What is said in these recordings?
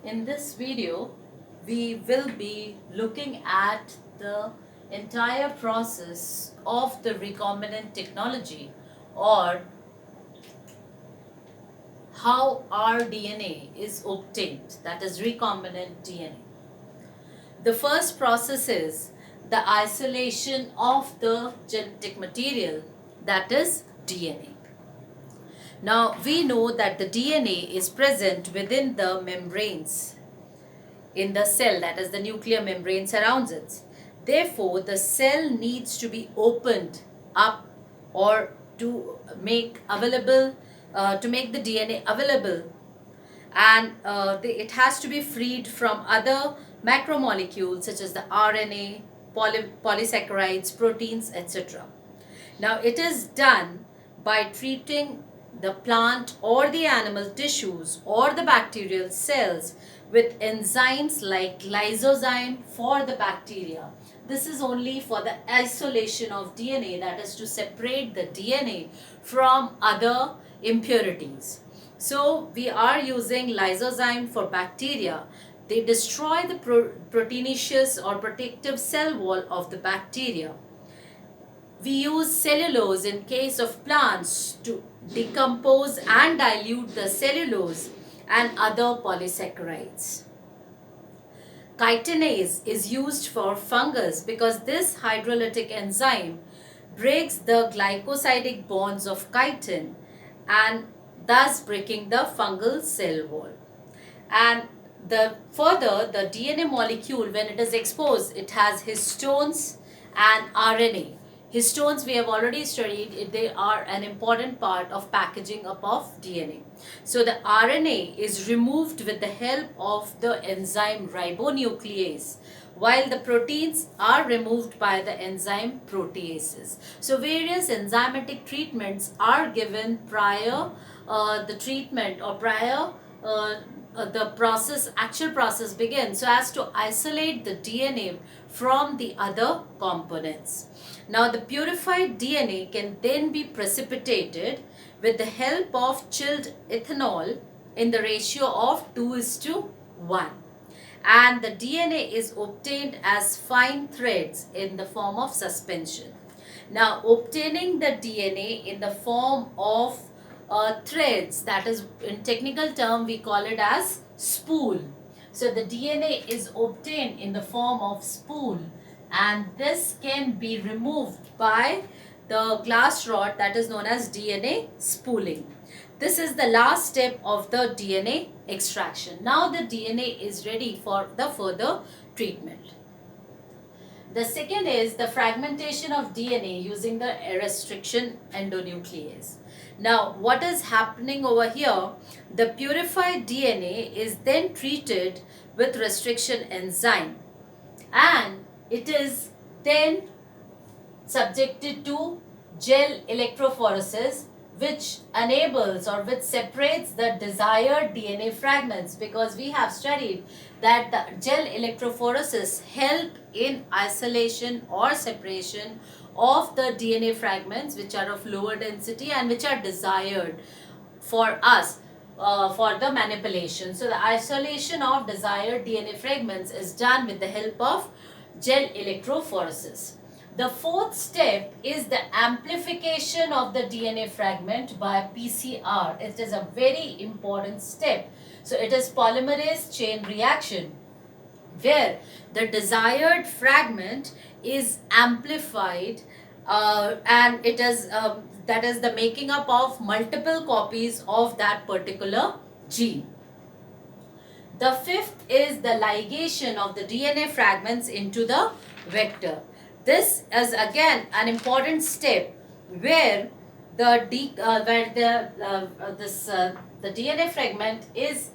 In this video, we will be looking at the entire process of the recombinant technology, or how our DNA is obtained, that is recombinant DNA. The first process is the isolation of the genetic material, that is DNA. Now we know that the DNA is present within the membranes in the cell, that is the nuclear membrane surrounds it. Therefore, the cell needs to be opened up, or to make available, to make the DNA available, and it has to be freed from other macromolecules such as the RNA, polysaccharides, proteins, etc. Now, it is done by treating the plant or the animal tissues or the bacterial cells with enzymes like lysozyme for the bacteria. This is only for the isolation of DNA, that is to separate the DNA from other impurities. So we are using lysozyme for bacteria. They destroy the proteinaceous or protective cell wall of the bacteria. We use cellulose in case of plants to decompose and dilute the cellulose and other polysaccharides. Chitinase is used for fungus because this hydrolytic enzyme breaks the glycosidic bonds of chitin and thus breaking the fungal cell wall. And the DNA molecule, when it is exposed, it has histones and RNA. Histones we have already studied, they are an important part of packaging up of DNA. So the RNA is removed with the help of the enzyme ribonuclease, while the proteins are removed by the enzyme proteases. So various enzymatic treatments are given prior the treatment, or prior the actual process begins, so as to isolate the DNA from the other components. Now the purified DNA can then be precipitated with the help of chilled ethanol in the ratio of 2:1, and the DNA is obtained as fine threads in the form of suspension. Now obtaining the DNA in the form of threads, that is in technical term we call it as spool. So the DNA is obtained in the form of spool, and this can be removed by the glass rod, that is known as DNA spooling. This is the last step of the DNA extraction. Now the DNA is ready for the further treatment. The second is the fragmentation of DNA using the restriction endonuclease. Now, what is happening over here? The purified DNA is then treated with restriction enzyme, and it is then subjected to gel electrophoresis, which enables or which separates the desired DNA fragments, because we have studied that the gel electrophoresis help in isolation or separation of the DNA fragments which are of lower density and which are desired for us for the manipulation. So the isolation of desired DNA fragments is done with the help of gel electrophoresis. The fourth step is the amplification of the DNA fragment by PCR. It is a very important step. So it is polymerase chain reaction, where the desired fragment is amplified, and it is that is the making up of multiple copies of that particular gene. The fifth is the ligation of the DNA fragments into the vector. This is again an important step where the DNA fragment is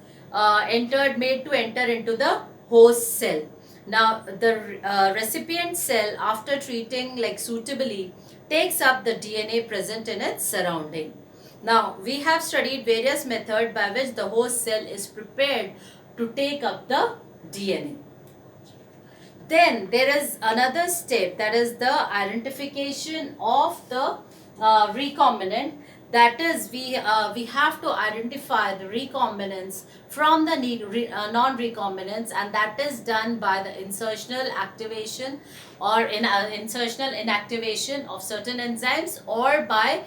made to enter into the host cell. Now the recipient cell, after treating like suitably, takes up the DNA present in its surrounding. Now we have studied various methods by which the host cell is prepared to take up the DNA. Then there is another step, that is the identification of the recombinant. That is, we have to identify the recombinants from the non-recombinants, and that is done by the insertional activation or insertional inactivation of certain enzymes, or by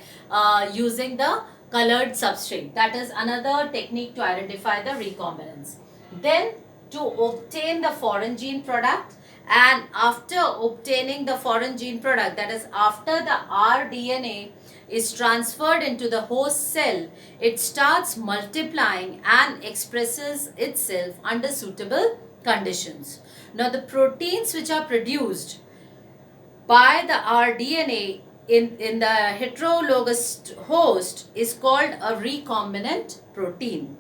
using the colored substrate. That is another technique to identify the recombinants. Then, to obtain the foreign gene product, and after obtaining the foreign gene product, that is after the rDNA is transferred into the host cell, it starts multiplying and expresses itself under suitable conditions. Now, the proteins which are produced by the rDNA in the heterologous host is called a recombinant protein.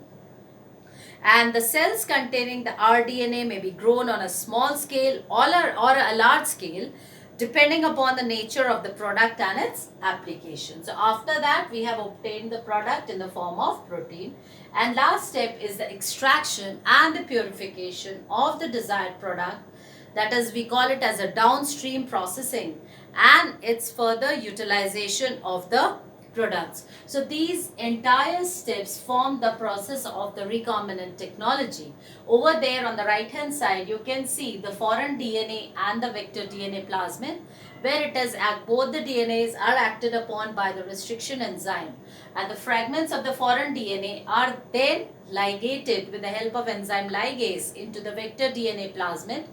And the cells containing the rDNA may be grown on a small scale or a large scale, depending upon the nature of the product and its application. So after that, we have obtained the product in the form of protein. And last step is the extraction and the purification of the desired product. That is, we call it as a downstream processing, and its further utilization of the products. So these entire steps form the process of the recombinant technology. Over there on the right hand side, you can see the foreign DNA and the vector DNA plasmid, where it is both the DNAs are acted upon by the restriction enzyme, and the fragments of the foreign DNA are then ligated with the help of enzyme ligase into the vector DNA plasmid,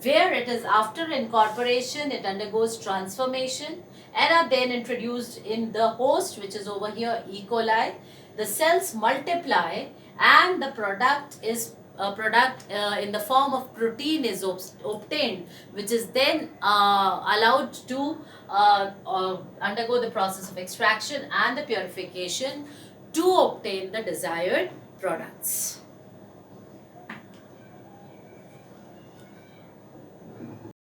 where it is after incorporation, it undergoes transformation and are then introduced in the host, which is over here E. coli. The cells multiply, and the product is in the form of protein is obtained, which is then allowed to undergo the process of extraction and the purification to obtain the desired products.